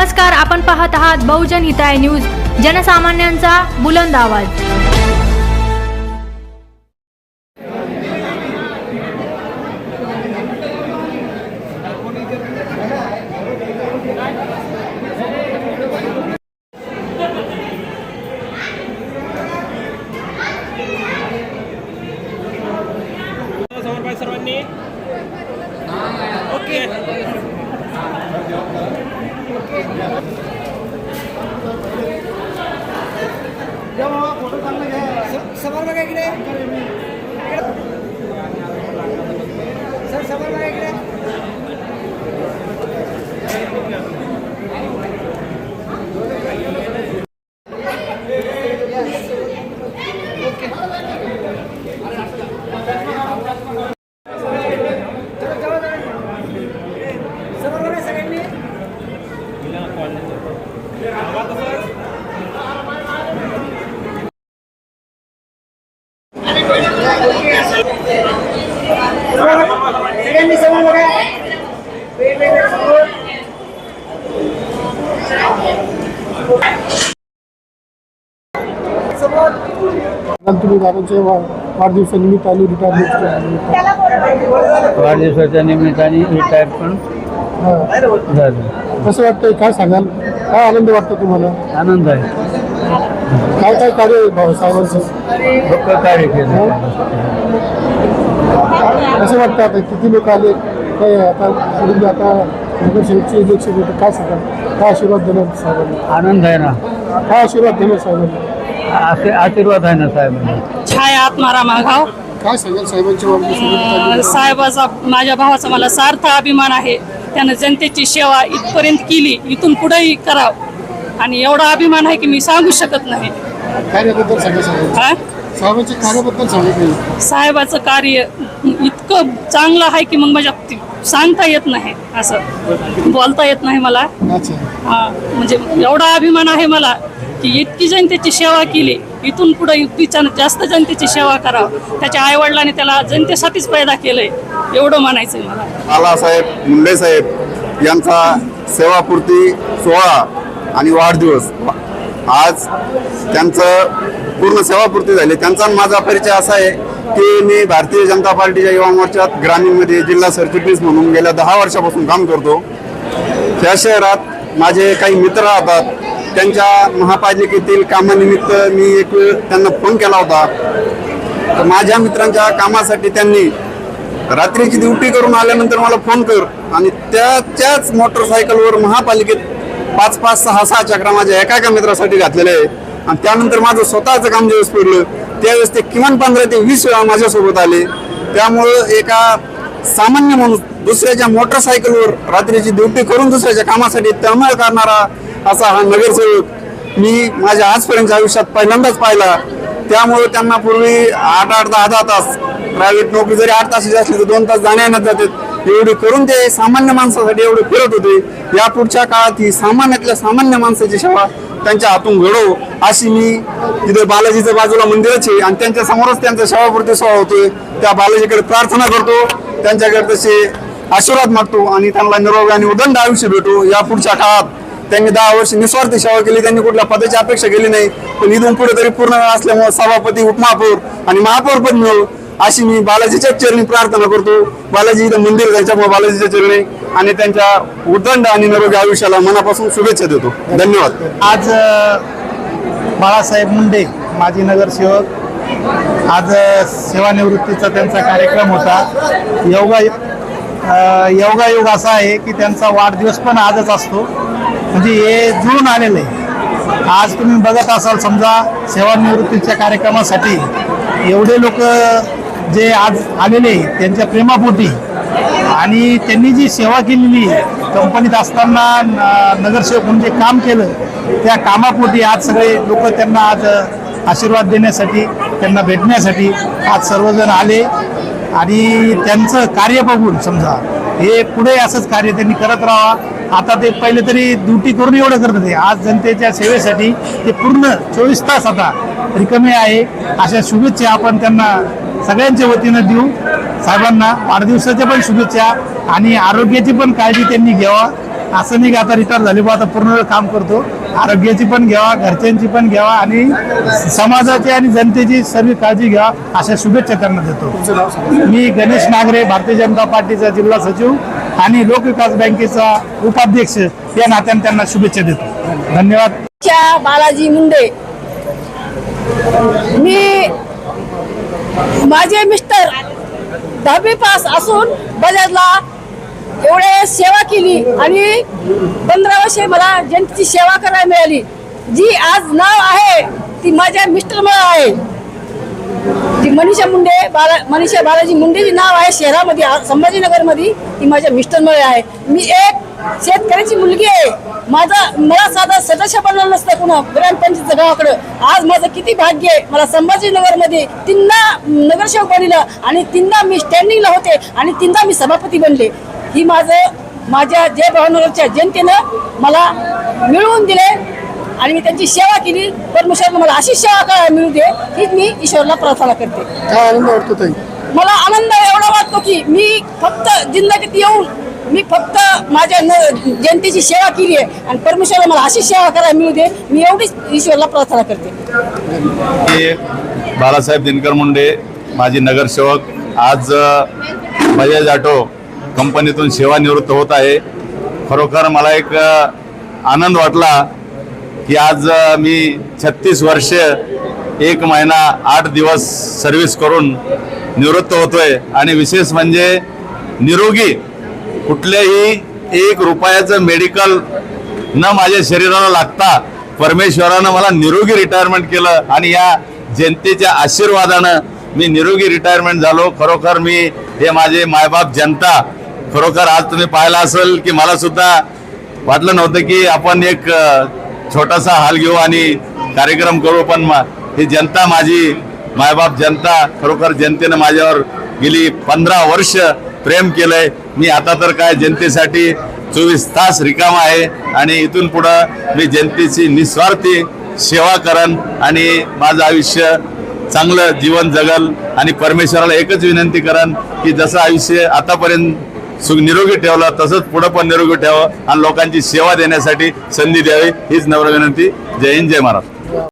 नमस्कार, आपण पाहत आहात बहुजन हिताय न्यूज, जनसामान्यांचा बुलंद आवाज। सर्वांनी ओके फोटो चांगला घ्या समोर बघा इकडे सर समोर बघा इकडे तुम्ही दादाच्या वाढदिवसानिमित्त आली वाढदिवसाच्या निमित्ताने रिटायर पण झालं। कसं वाटतंय, काय सांगाल, काय आनंद वाटतो तुम्हाला? आनंद आहे। काय काय कार्य आहे भाऊसाहेबांचं? लोक कार्य केलं। कसं वाटतं आता किती लोक आले, काय आता आता नगरसेवकची इलेक्शन होतं, काय सांगाल, काय आशीर्वाद देणार साहेबांना? आनंद आहे ना, काय आशीर्वाद देणार साहेबांना? असे आशीर्वाद आहे ना साहेबांना। छाया आत्माराम मागाव। काय सांगाल साहेबांच्या वाढदिवसानिमित्त? साहेबाचा माझ्या भावाचा मला सार्थ अभिमान आहे। त्यानं जनतेची सेवा इथपर्यंत केली, इथून पुढेही करावं आणि एवढा अभिमान आहे की मी सांगू शकत नाही। कार्याबद्दल सांगा साहेबांच्या कार्याबद्दल सांगितलं। साहेबाचं कार्य इतकं चांगलं आहे की मग माझ्या सांगता येत नाही, असं बोलता येत नाही मला। अच्छा, म्हणजे एवढा अभिमान आहे मला की इतकी जनतेची सेवा केली, इथून पुढे जास्त जनतेची सेवा करावं। त्याच्या आईवडिलांनी त्याला जनतेसाठीच पैदा केलंय, एवढं म्हणायचंय मला। बाळासाहेब मुंडे साहेब यांचा सेवापूर्ती सोहळा आणि वाढदिवस, आज त्यांचं पूर्ण सेवापूर्ती झाली। त्यांचा माझा परिचय असा आहे की मी भारतीय जनता पार्टीच्या युवा मोर्चात ग्रामीणमध्ये जिल्हा सरचिटणीस म्हणून गेल्या 10 वर्षापासून काम करतो। त्या शहरात माझे काही मित्र राहतात, त्यांच्या महापालिकेतील कामानिमित्त मी एक वेळ त्यांना फोन केला होता। तर माझ्या मित्रांच्या कामासाठी त्यांनी रात्रीची ड्युटी करून आल्यानंतर मला फोन कर आणि त्याच मोटरसायकलवर महापालिकेत 5-5, 6-6 चक्रा माझ्या एका मित्रासाठी घातलेले आहे। आणि त्यानंतर माझं स्वतःचं काम ज्यावेळेस पडलं त्यावेळेस ते किमान 15 ते 20 वेळा माझ्यासोबत आले। त्यामुळं एका सामान्य माणूस दुसऱ्याच्या मोटरसायकलवर रात्रीची ड्युटी करून दुसऱ्याच्या कामासाठी तळमळ करणारा असा हा नगरसेवक मी माझ्या आजपर्यंतच्या आयुष्यात पहिल्यांदाच पाहिला। त्यामुळे त्यांना पूर्वी 8-8, 10-10 तास प्रायव्हेट नोकरी जरी 8 तासाची असली तर 2 तास जाण्यात जातात, एवढी करून ते सामान्य माणसासाठी एवढे फिरत होते। या पुढच्या काळात ही सामान्यातल्या सामान्य माणसाची सेवा त्यांच्या हातून घडो अशी मी तिथे बालाजीच्या बाजूला मंदिरच आहे आणि त्यांच्या समोरच त्यांचा सेवापूर्ती सोहळा होतोय, त्या बालाजीकडे प्रार्थना करतो, त्यांच्याकडे तसे आशीर्वाद मागतो आणि त्यांना निरोगी आणि उदंड आयुष्य भेटो। या पुढच्या काळात त्यांनी 10 वर्ष निस्वार्थी सेवा केली, त्यांनी कुठल्या पदाची अपेक्षा केली नाही, पण इथून पुढे तरी पूर्ण असल्यामुळे सभापती, उपमहापौर आणि महापौर पद मिळो अशी मी बालाजीच्या चरणी प्रार्थना करतो। बालाजी इथं मंदिर त्यांच्यामुळे बालाजीच्या चरणी आणि त्यांच्या उदंड आणि निरोगी आयुष्याला मनापासून शुभेच्छा देतो। धन्यवाद। आज बाळासाहेब मुंडे माजी नगरसेवक, आज सेवानिवृत्तीचा त्यांचा कार्यक्रम होता। योगायोग असा आहे की त्यांचा वाढदिवस पण आजच असतो, म्हणजे हे जुळून आलेलं आहे। आज तुम्ही बघत असाल, समजा सेवानिवृत्तीच्या कार्यक्रमासाठी एवढे लोक जे आज आलेले त्यांच्या प्रेमापोटी आणि त्यांनी जी सेवा केलेली कंपनीत असताना नगरसेवक म्हणजे काम केलं, त्या कामापोटी आज सगळे लोक त्यांना आज आशीर्वाद देण्यासाठी, त्यांना भेटण्यासाठी आज सर्वजण आले आणि त्यांचं कार्य बघून समजा हे पुढे असंच कार्य त्यांनी करत राहावं। आता ते पहिले तरी ड्युटी करून एवढं करत होते, आज जनतेच्या सेवेसाठी ते पूर्ण 24 तास आता रिकामे आहे। अशा शुभेच्छा आपण त्यांना सगळ्यांच्या वतीनं देऊ। साहेबांना वाढदिवसाच्या पण शुभेच्छा आणि आरोग्याची पण काळजी त्यांनी घ्यावा। असं नाही की आता रिटायर झाले बा आता पूर्ण वेळ काम करतो. आरोग्याची पण घ्यावा, घरच्यांची पण घ्यावा आणि समाजाची आणि जनतेची सर्व काळजी घ्यावा अशा शुभेच्छा त्यांना देतो. तुमचं नाव सांगा. मी गणेश नागरे, भारतीय जनता पार्टीचा जिल्हा सचिव आणि लोकविकास बँकेचा उपाध्यक्ष या नात्याने त्यांना शुभेच्छा देतो. धन्यवाद. बालाजी मुंडे. मी माझे मिस्टर 10वी पास असून बजाजला एवढे सेवा केली आणि 15 वर्षे मला जनतेची सेवा करायला मिळाली. जी आज नाव आहे ती माझ्या मिस्टरमुळे आहे. ती मनीषा बालाजी मुंडे जी नाव आहे शहरामध्ये संभाजीनगरमध्ये, ती माझ्या मिस्टरमुळे आहे. मी एक शेतकऱ्याची मुलगी आहे. मला साधा सदस्य बनलं नसतं पुन्हा ग्रामपंचायत गावाकडं. आज माझं किती भाग्य आहे. मला संभाजीनगरमध्ये 3दा नगरसेवक बनलं आणि 3दा मी स्टँडिंगला होते आणि 3दा मी सभापती बनले. ही माझ्या जय भावनगरच्या जनतेनं मला मिळवून दिले आणि मी त्यांची सेवा केली. परमेश्वरनं मला अशी सेवा करायला मिळू दे हीच मी ईश्वरला प्रार्थना करते. काय आनंद वाटतो ताई? मला आनंद एवढा वाटतो की मी फक्त जिंदगीत येऊन मी फक्त माझ्या जनतेची सेवा केली आहे आणि परमेश्वरला मला अशी सेवा करायला मिळू दे मी एवढीच ईश्वरला प्रार्थना करते. बाळासाहेब दिनकर मुंडे माजी नगरसेवक आज बजाज ऑटो कंपनीतून सेवानिवृत्त होत आहे. खरोखर मला एक आनंद वाटला की आज मी 36 वर्ष 1 महिना 8 दिवस सर्व्हिस करून निवृत्त होतोय आणि विशेष म्हणजे निरोगी कुठल्याही 1 रुपयाचं मेडिकल न माझ्या शरीराला लागता परमेश्वरानं मला निरोगी रिटायरमेंट केलं आणि या जनतेच्या आशीर्वादानं मी निरोगी रिटायरमेंट झालो. खरोखर मी हे माझे मायबाप जनता खरोखर आज तुम्ही पाहिलं असेल की मला सुद्धा वाटलं नव्हतं की आपण एक छोटासा हाल घेऊ आणि कार्यक्रम करू, पण ही जनता माझी मायबाप जनता खरोखर जनतेनं माझ्यावर गेली 15 वर्ष प्रेम केलंय. मी आता तर काय जनतेसाठी 24 तास रिकामा आहे आणि इथून पुढं मी जनतेची निस्वार्थी सेवा करन आणि माझं आयुष्य चांगलं जीवन जगल आणि परमेश्वराला एकच विनंती करन की जसं आयुष्य आतापर्यंत निरोगी ठेवलं तसंच पुढं पण निरोगी ठेवावं आणि लोकांची सेवा देण्यासाठी संधी द्यावी हीच नम्र विनंती. जय हिंद, जय महाराष्ट्र.